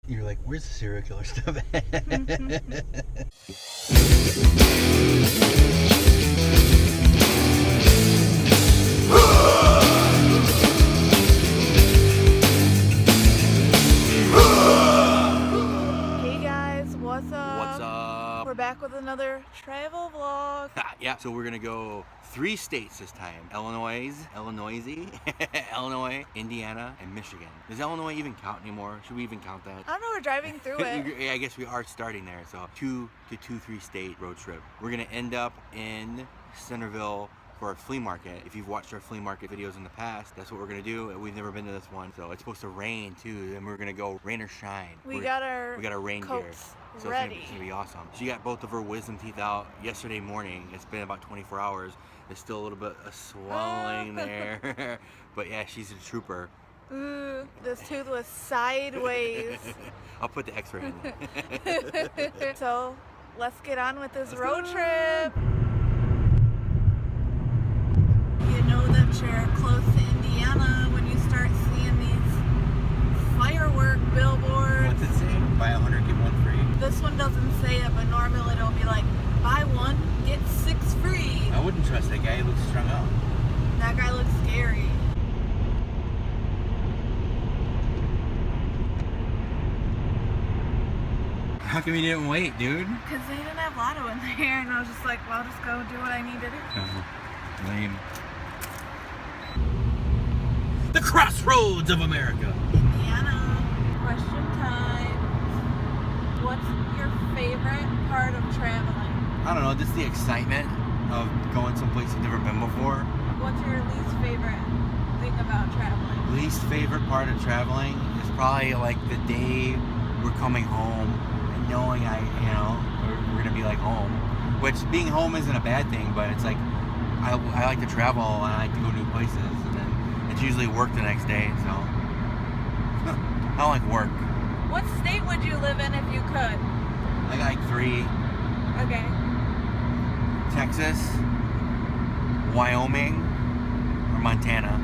You're like, where's the serial killer stuff at? Hey guys, what's up? What's up? We're back with another travel vlog. Yeah, so we're gonna go 3 states this time. Illinois, Indiana, and Michigan. Does Illinois even count anymore? Should we even count that? I don't know, we're driving through it. Yeah, I guess we are starting there. So 2 to 3 state road trip. We're gonna end up in Centerville for a flea market. If you've watched our flea market videos in the past, that's what we're gonna do. We've never been to this one, so it's supposed to rain too, and we're gonna go rain or shine. We got our rain gear, coats so ready. It's gonna be awesome. She got both of her wisdom teeth out yesterday morning. It's been about 24 hours. There's still a little bit of swelling there, but yeah, she's a trooper. Ooh, this tooth was sideways. I'll put the X-ray in. So, let's get on with this road trip. You know that you're close to Indiana when you start seeing these firework billboards. What's it say? Buy 100, get 1 free. This one doesn't say it, but normally it'll be like, buy 1, get 6 free. I wouldn't trust that guy. He looks strung out. That guy looks scary. How come you didn't wait, dude? Because they didn't have Lotto in there, and I was just like, well, I'll just go do what I need to do. Lame. The crossroads of America. Indiana, question time. What's your favorite part of traveling? I don't know, just the excitement of going someplace you've never been before. What's your least favorite thing about traveling? Least favorite part of traveling is probably like the day we're coming home and knowing we're gonna be like home. Which being home isn't a bad thing, but it's like I like to travel and I like to go new places, and then it's usually work the next day, so I don't like work. What state would you live in if you could? I got like 3. Okay. Texas, Wyoming, or Montana.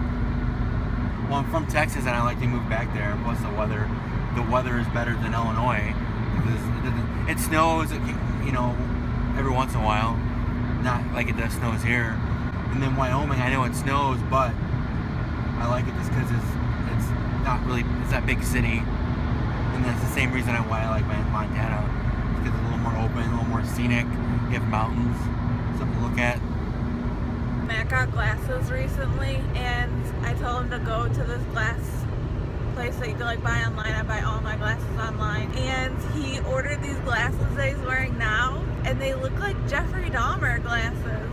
Well, I'm from Texas and I like to move back there. Plus the weather is better than Illinois because it snows, every once in a while. Not like it does snows here. And then Wyoming, I know it snows, but I like it just because it's not really, it's that big city. And that's the same reason why I like Montana. Because it's a little more open, a little more scenic. You have mountains, something to look at. Matt got glasses recently, and I told him to go to this glass place that you can like buy online. I buy all my glasses online. And he ordered these glasses that he's wearing now, and they look like Jeffrey Dahmer glasses.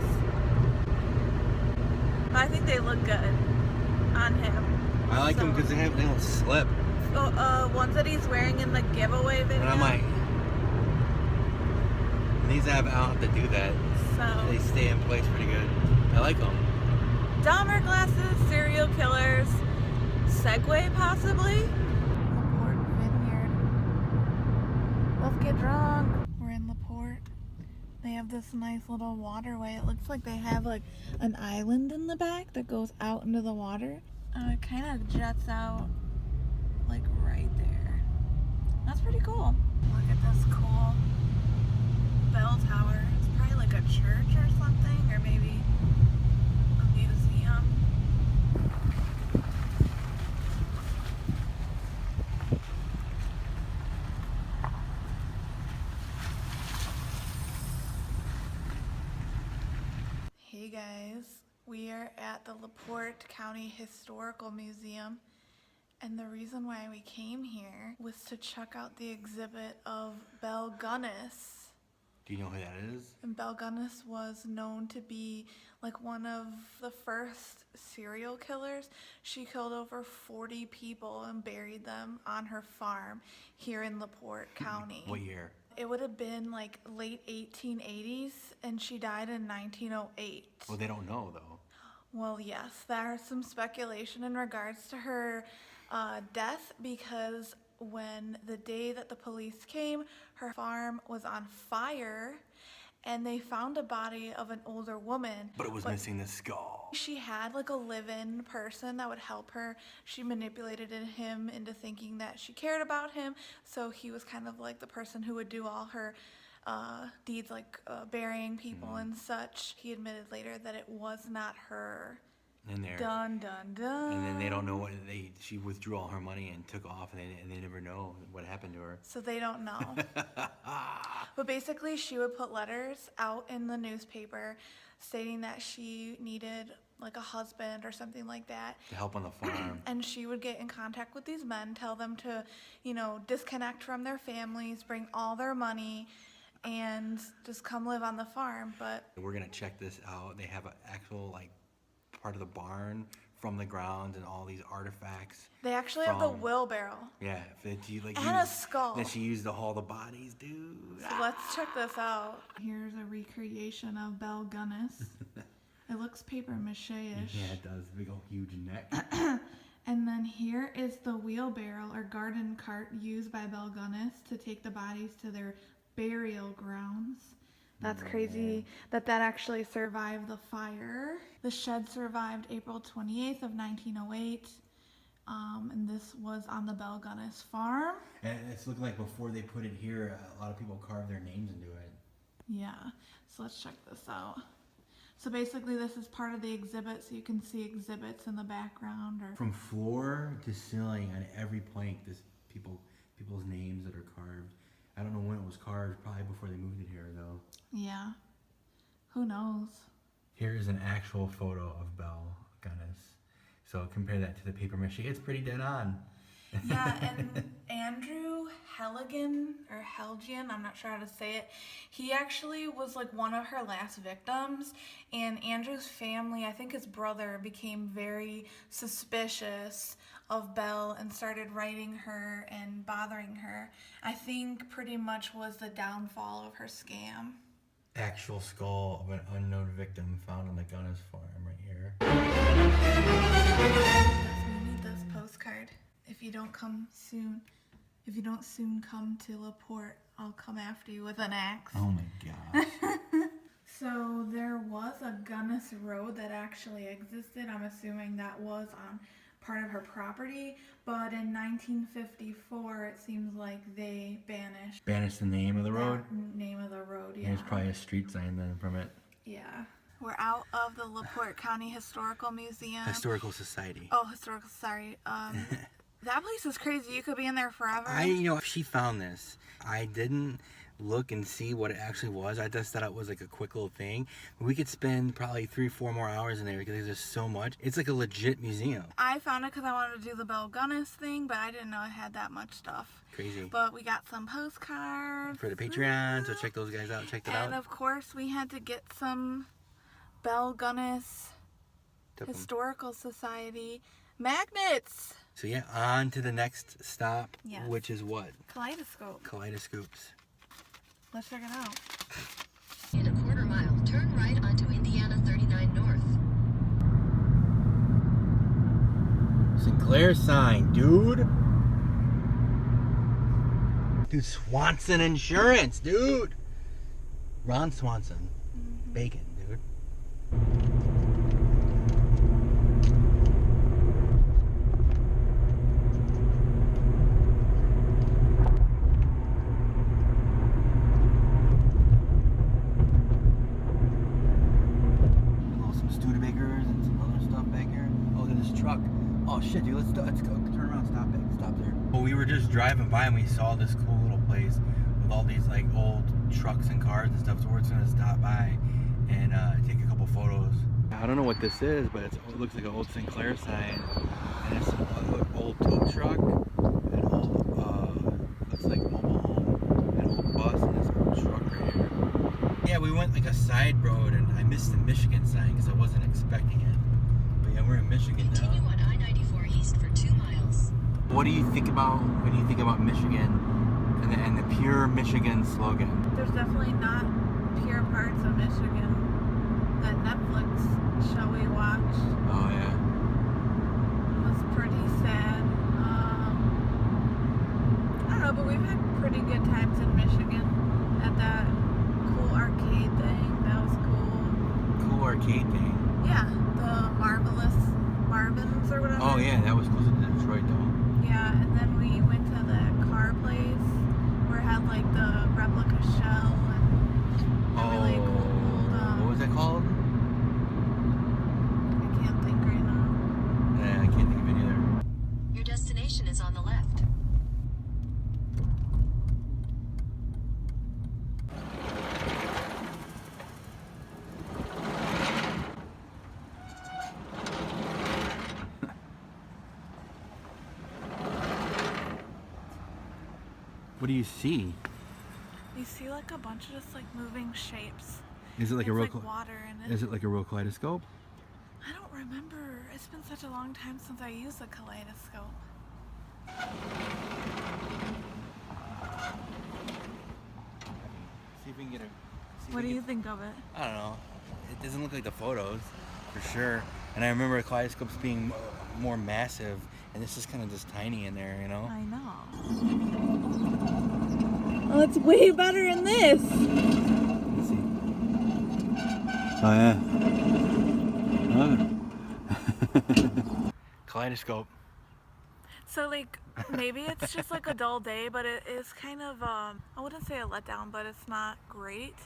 I think they look good on him. I like them because they don't slip. Ones that he's wearing in the giveaway video. And I'm like, these I don't have to do that. So They stay in place pretty good. I like them. Dahmer glasses, serial killers, Segway possibly. LaPorte Vineyard. Let's get drunk. We're in LaPorte. They have this nice little waterway. It looks like they have like an island in the back that goes out into the water. It kind of jets out like right there. That's pretty cool. Look at this cool bell tower. It's probably like a church or something, or maybe a museum. Hey guys, we are at the LaPorte County Historical Museum, and the reason why we came here was to check out the exhibit of Belle Gunness. Do you know who that is? And Belle Gunness was known to be like one of the first serial killers. She killed over 40 people and buried them on her farm here in LaPorte County. What year? It would have been like late 1880s, and she died in 1908. Well, they don't know though. Well, yes, there's some speculation in regards to her death, because when the day that the police came, her farm was on fire, and they found a body of an older woman. But it was missing the skull. She had like a live-in person that would help her. She manipulated him into thinking that she cared about him, so he was kind of like the person who would do all her deeds, like burying people and such. He admitted later that it was not her. In there. Dun dun dun. And then they don't know what she withdrew all her money and took off, and they never know what happened to her. So they don't know. But basically, she would put letters out in the newspaper stating that she needed like a husband or something like that. To help on the farm. And she would get in contact with these men, tell them to, you know, disconnect from their families, bring all their money, and just come live on the farm. But we're gonna check this out. They have an actual like part of the barn from the grounds and all these artifacts. They actually have the wheelbarrow. Yeah, that you like. And a skull. That she used to haul the bodies, dude. So let's check this out. Here's a recreation of Belle Gunnis. It looks paper mache-ish. Yeah, it does. Big old huge neck. And then here is the wheelbarrow or garden cart used by Belle Gunnis to take the bodies to their burial grounds. That's crazy that actually survived the fire. The shed survived April 28th of 1908. And this was on the Belle Gunnis farm. And it's looking like before they put it here, a lot of people carved their names into it. Yeah, so let's check this out. So basically this is part of the exhibit, so you can see exhibits in the background. Or from floor to ceiling on every plank, this people's names that are carved. I don't know when it was carved, probably before they moved it here though. Yeah, who knows? Here is an actual photo of Belle Gunnis. So compare that to the paper mache. It's pretty dead on. Yeah, and Andrew Helgian, or Helgian, I'm not sure how to say it, he actually was like one of her last victims, and Andrew's family, I think his brother, became very suspicious of Belle and started writing her and bothering her. I think pretty much was the downfall of her scam. Actual skull of an unknown victim found on the Gunnis farm right here. We need this postcard. If you don't soon come to LaPorte, I'll come after you with an axe. Oh my gosh. So there was a Gunnis Road that actually existed. I'm assuming that was on part of her property, but in 1954 it seems like they banished the name of the road? Name of the road, yeah. There's probably a street sign then from it. Yeah. We're out of the LaPorte County Historical Museum. Historical Society. Oh, Historical Society. That place is crazy. You could be in there forever. She found this. I didn't look and see what it actually was. I just thought it was like a quick little thing. We could spend probably 3-4 more hours in there because there's just so much. It's like a legit museum. I found it because I wanted to do the Belle Gunnis thing, but I didn't know it had that much stuff. Crazy. But we got some postcards. For the Patreon, so check those guys out. Check that out. And of course, we had to get some Belle Gunnis Historical Society magnets. So yeah, on to the next stop, yes. Which is what? Kaleidoscope. Kaleidoscopes. Let's check it out. In a quarter mile, turn right onto Indiana 39 North. Sinclair sign, dude. Dude, Swanson Insurance, dude. Ron Swanson. Bacon, dude. Oh shit, dude, let's go turn around, stop there. Well, we were just driving by and we saw this cool little place with all these like old trucks and cars and stuff, so we're just gonna stop by and take a couple photos. I don't know what this is, but it looks like an old Sinclair sign, and it's an old tow truck, an old, looks like mobile home, an old bus, and this old truck right here. Yeah, we went like a side road and I missed the Michigan sign because I wasn't expecting it. But yeah, we're in Michigan now. Continue on I-94 east for 2 miles. What do you think about when you think about Michigan and the pure Michigan slogan? There's definitely not pure parts of Michigan. That Netflix show we watched Oh yeah. was pretty sad. I don't know, but we've had pretty good times in Michigan at that cool arcade arcade thing. Yeah, the Marvelous Marvins or whatever. Oh yeah, that was closer to Detroit though. Yeah, and then we went to the car place where it had like the replica shell and the really cool old, what was that called? I can't think right now. Yeah, I can't think of it either. Your destination is on the left. What do you see? You see like a bunch of just like moving shapes. Is it like It's a real? like water in it. Is it like a real kaleidoscope? I don't remember. It's been such a long time since I used a kaleidoscope. See if we can get a. What do you think of it? I don't know. It doesn't look like the photos, for sure. And I remember kaleidoscopes being more massive, and this is kind of just tiny in there, you know? I know. Oh, it's way better in this. Let's see. Oh yeah. Kaleidoscope. So like maybe it's just like a dull day, but it is kind of I wouldn't say a letdown, but it's not great.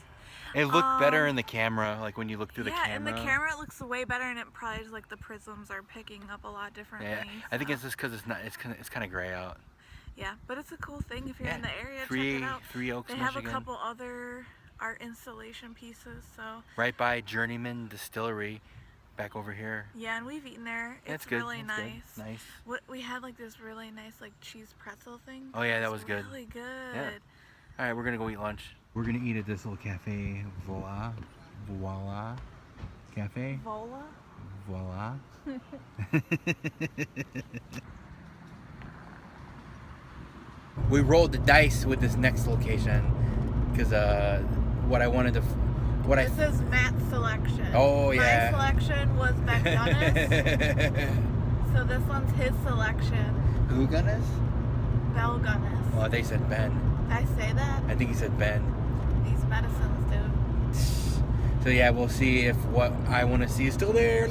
It looked better in the camera, like when you look through the camera. Yeah, in the camera it looks way better, and it probably just like the prisms are picking up a lot differently. Yeah, I think so. it's just because it's kind of gray out. Yeah, but it's a cool thing if you're in the area. Check Three it out. Oaks, They have Michigan. a couple other art installation pieces, so. Right by Journeyman Distillery, back over here. Yeah, and we've eaten there. That's It's good. really That's nice. good. Nice. What we had like this really nice like cheese pretzel thing. Oh yeah, that It was good. Really good. Yeah. All right, we're gonna go eat lunch. We're gonna eat at this little cafe, Voila Cafe. Vola. Voila. We rolled the dice with this next location because what I wanted to, what I. This is Matt's selection. Oh yeah. My selection was McDonald's. So this one's his selection. Who Gunnis? Bell Gunnis. Well, they said Ben. Did I say that? I think he said Ben. These medicines, dude. So yeah, we'll see if what I want to see is still there.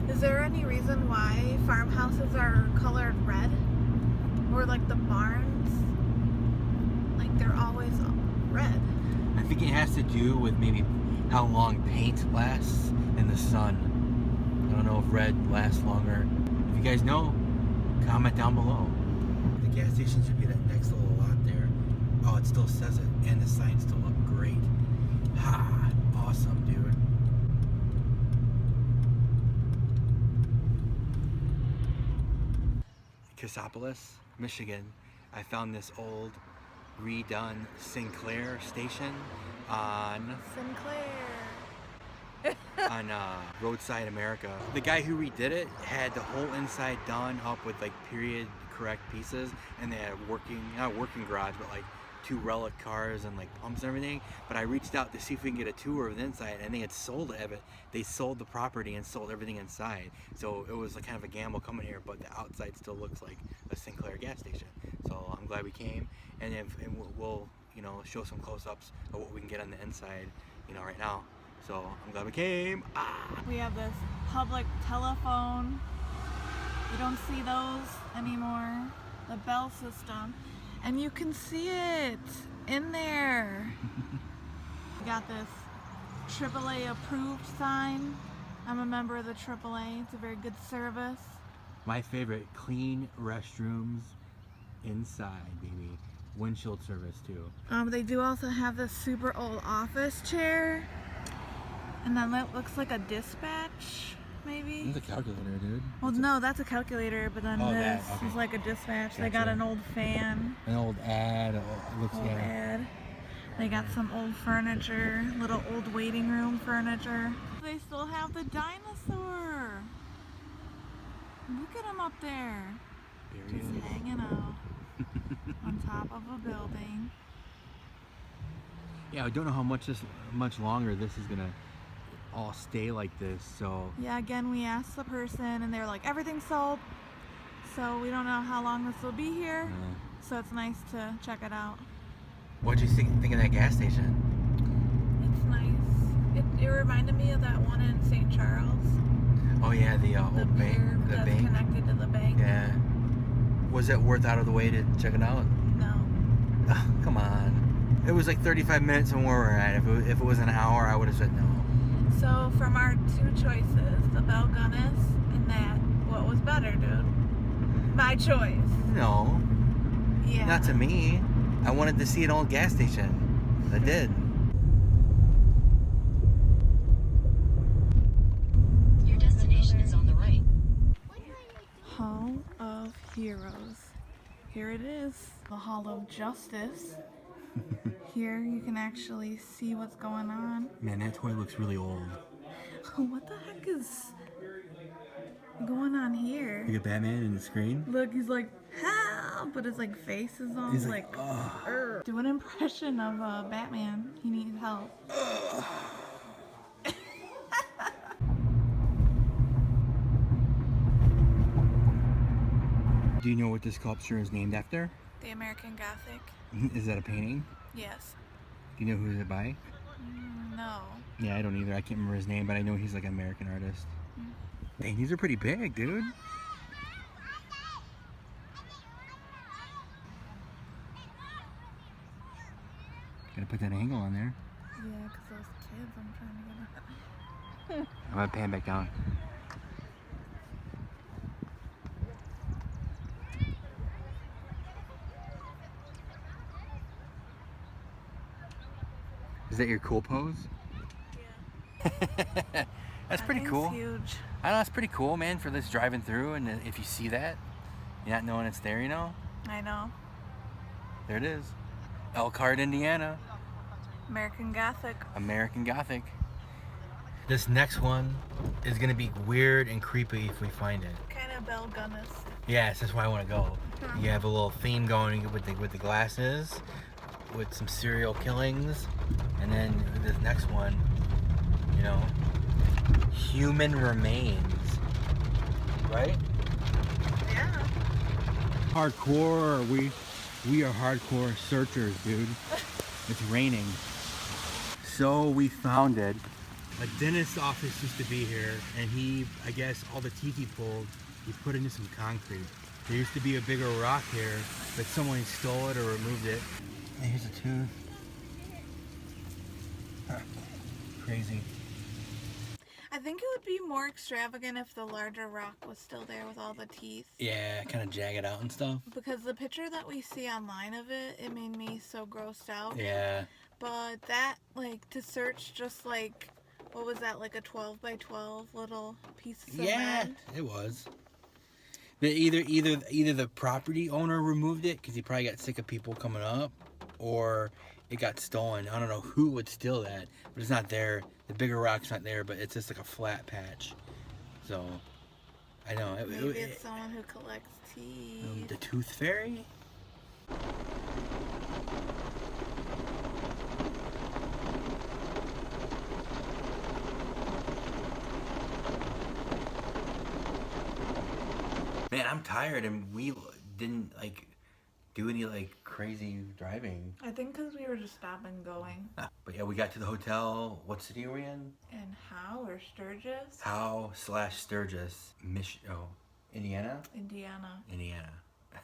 Is there any reason why farmhouses are colored red? Or like the barns? Like they're always red. I think it has to do with maybe how long paint lasts in the sun. I don't know if red lasts longer. If you guys know, comment down below. The gas station should be that next little lot there. Oh, it still says it, and the signs still look great. Ha! Awesome, dude. CASSOPOLIS, Michigan. I found this old, redone Sinclair station on Roadside America. The guy who redid it had the whole inside done up with like period correct pieces, and they had not a working garage, but like 2 relic cars and like pumps and everything. But I reached out to see if we can get a tour of the inside, and they had sold it. They sold the property and sold everything inside. So it was like kind of a gamble coming here, but the outside still looks like a Sinclair gas station. So I'm glad we came, and we'll show some close-ups of what we can get on the inside, right now. So I'm glad we came. We have this public telephone. You don't see those anymore. The bell system. And you can see it in there. We got this AAA approved sign. I'm a member of the AAA. It's a very good service. My favorite, clean restrooms inside, baby. Windshield service too. They do also have this super old office chair. And then it looks like a dispatch, maybe? It's a calculator, dude. Well, no, that's a calculator, but then this okay. is like a dispatch. Gotcha. They got an old fan. An old ad. It looks Old ad. They got some old furniture, little old waiting room furniture. They still have the dinosaur. Look at him up there. Just hanging out on top of a building. Yeah, I don't know how much longer this is gonna all stay like this. So Yeah, again, we asked the person and they were like, everything's sold. So we don't know how long this will be here. so it's nice to check it out. What'd you think of that gas station? It's nice. It reminded me of that one in St. Charles. Oh yeah, the old bank. The that's bank. connected to the bank. Yeah. Was it worth out of the way to check it out? No. Oh, come on. It was like 35 minutes from where we're at. If it was an hour, I would have said no. So from our two choices, the Bell Gunness and that, what was better, dude? My choice. No. Yeah. Not to me. I wanted to see an old gas station. I did. Your destination is on the right. Hall of Heroes. Here it is, the Hall of Justice. Here you can actually see what's going on. Man, that toy looks really old. What the heck is going on here? Look at Batman in the screen. Look, he's like, help! But his like face is all He's like, oh. do an impression of Batman. He needs help. Do you know what this sculpture is named after? The American Gothic. Is that a painting? Yes. Do you know who is it by? No. Yeah, I don't either. I can't remember his name, but I know he's like an American artist. Dang, these are pretty big, dude. Gotta put that angle on there. Yeah, because those kids, I'm trying to get I'm gonna pan back down. Is that your cool pose? Yeah. That's pretty cool. Huge. I know, that's pretty cool, man, for this driving through, and if you see that, you're not knowing it's there, you know? I know. There it is. ELKHART, Indiana. American Gothic. American Gothic. This next one is gonna be weird and creepy if we find it. Kind of Bell Gunness. Yes, that's why I want to go. You have a little theme going with the glasses, with some serial killings, and then this next one, you know, human remains, right? Yeah. Hardcore. We are hardcore searchers, dude. It's raining. So we found it. A dentist's office used to be here, and I guess all the teeth he pulled, he put into some concrete. There used to be a bigger rock here, but someone stole it or removed it. And here's a tooth. Crazy. I think it would be more extravagant if the larger rock was still there with all the teeth. Yeah, kind of jagged out and stuff. Because the picture that we see online of it made me so grossed out. Yeah. But that, like, to search just like, what was that, like a 12 by 12 little piece of cement? Yeah, it was. But either the property owner removed it because he probably got sick of people coming up, or it got stolen. I don't know who would steal that, but it's not there. The bigger rock's not there, but it's just like a flat patch. So, I know. Maybe it's someone who collects teeth. The Tooth Fairy? Man, I'm tired, and we didn't like do any like crazy driving. I think because we were just stopping going. But yeah, we got to the hotel. What city are we in? And Howe or Sturgis? Howe/Sturgis, Indiana. Indiana.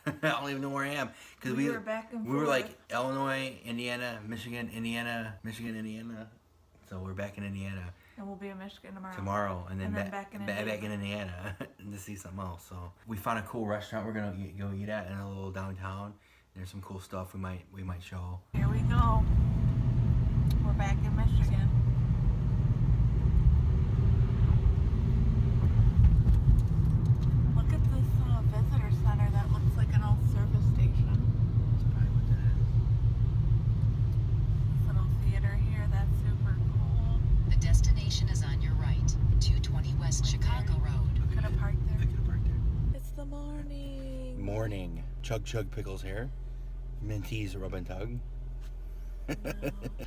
I don't even know where I am because we were back and we were forth. like Illinois, Indiana, Michigan, Indiana, Michigan, Indiana. So we're back in Indiana And we'll be in Michigan tomorrow. tomorrow, and then back in Indiana to see something else. So we found a cool restaurant we're gonna go eat at in a little downtown. There's some cool stuff we might show. Here we go. We're back in Michigan. Look at this visitor center that looks like an old service station. That's probably what that is. This little theater here, that's super cool. The destination is on your right. 220 West Chicago Road. Could have parked I there. could have parked there. It's the morning. Morning. Chug Pickles here. Minty's Rub and Tug.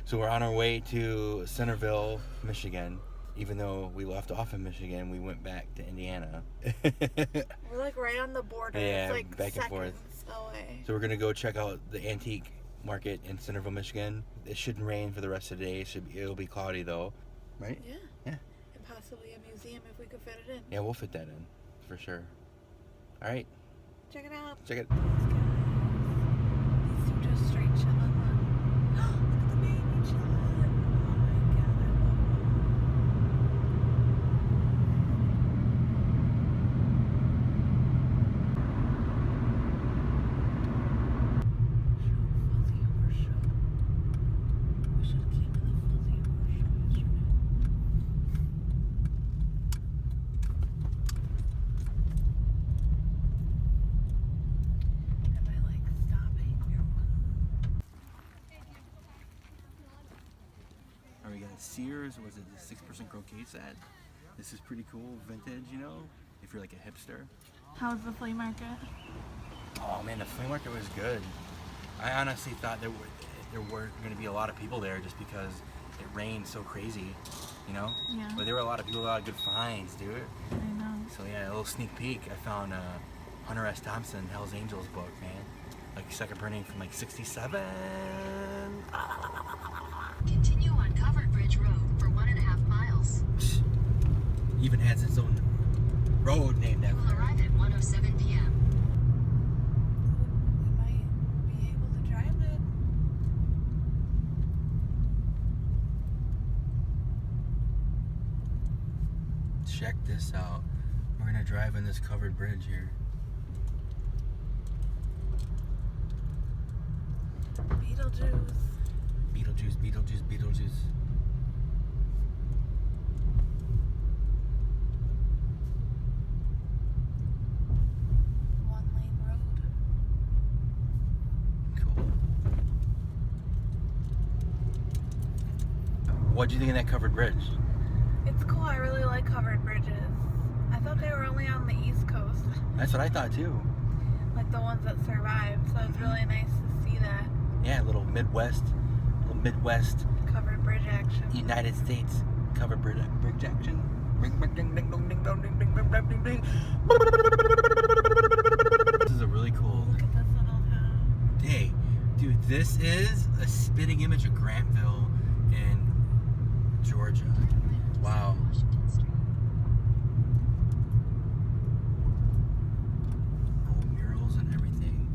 So we're on our way to Centerville, Michigan. Even though we left off in Michigan, we went back to Indiana. We're like right on the border. Yeah, it's like back and forth. seconds away. way. So we're gonna go check out the antique market in Centerville, Michigan. It shouldn't rain for the rest of the day. It'll be cloudy though, right? Yeah. Yeah. And possibly a museum if we could fit it in. Yeah, we'll fit that in for sure. All right. Check it out. Check it. These two just straight chilling. Look at the baby chilling. Oh my god, I love Fuzzy horse show. We should have came to the fuzzy horse show yesterday. Am I like stopping or All right, we got Sears. Was it the 6% croquet set? This is pretty cool, vintage. You know, if you're like a hipster. how's the flea market? Oh man, the flea market was good. I honestly thought there weren't going to be a lot of people there just because it rained so crazy, you know? Yeah. But there were a lot of people, a lot of good finds, dude. I know. So yeah, a little sneak peek. I found Hunter S. Thompson, Hell's Angels book, man. Like second printing from like 67. Continue on Covered Bridge Road for 1.5 miles. Even has its own road named You will after it. arrive at 1:07 p.m. We might be able to drive it. Check this out. We're gonna drive in this covered bridge here. Beetlejuice. Beetlejuice, Beetlejuice, Beetlejuice. One-lane road. Cool. What'd you think of that covered bridge? It's cool. I really like covered bridges. I thought they were only on the East Coast, That's what I thought too. like the ones that survived. So it's really nice to see that Yeah, a little Midwest covered bridge action. United States covered bridge action. Ring, ring, ding, ding, dong, ding, dong, ding, ding, ding, ding, ding, ding. This is a really cool. Look at this little town. Hey, dude, this is a spitting image of Grantville in Georgia. Wow. Washington Street. Oh, murals and everything.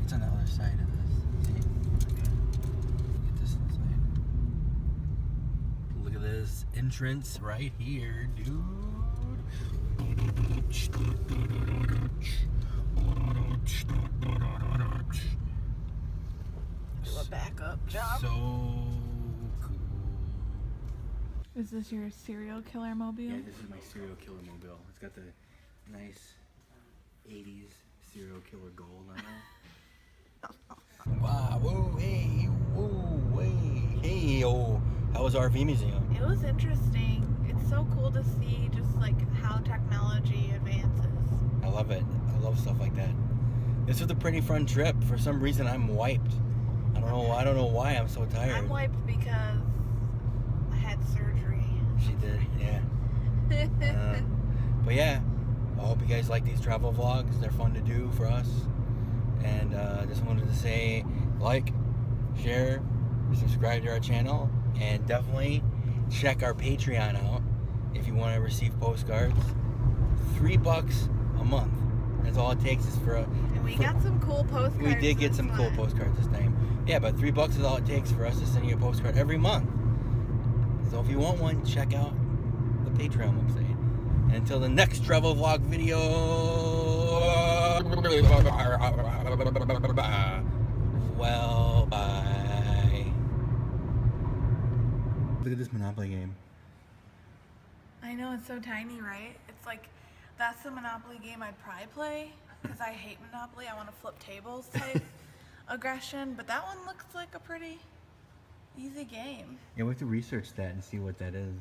It's on the other side of this. See? Get this on the side. Look at this entrance right here, dude. Do a backup job. So cool. Is this your serial killer mobile? Yeah, this is my serial killer mobile. It's got the nice 80s serial killer gold on it. Wow, whoa, hey, whoa, hey, oh. How was RV Museum? It was interesting. It's so cool to see just like how technology advances. I love it. I love stuff like that. This was a pretty fun trip. For some reason, I'm wiped. I don't know why I'm so tired. I'm wiped because I had surgery. She did, yeah. But yeah, I hope you guys like these travel vlogs. They're fun to do for us. And just wanted to say like, share, subscribe to our channel, and definitely check our Patreon out if you want to receive postcards. $3 a month. That's all it takes is for a... And we got some cool postcards. We did get this some cool month. postcards this time. Yeah, but $3 is all it takes for us to send you a postcard every month. So if you want one, check out the Patreon website. And until the next travel vlog video, well, bye. Look at this Monopoly game. I know, it's so tiny, right? It's like, that's the Monopoly game I'd probably play, because I hate Monopoly. I want to flip tables type aggression, but that one looks like a pretty easy game. Yeah, we have to research that and see what that is.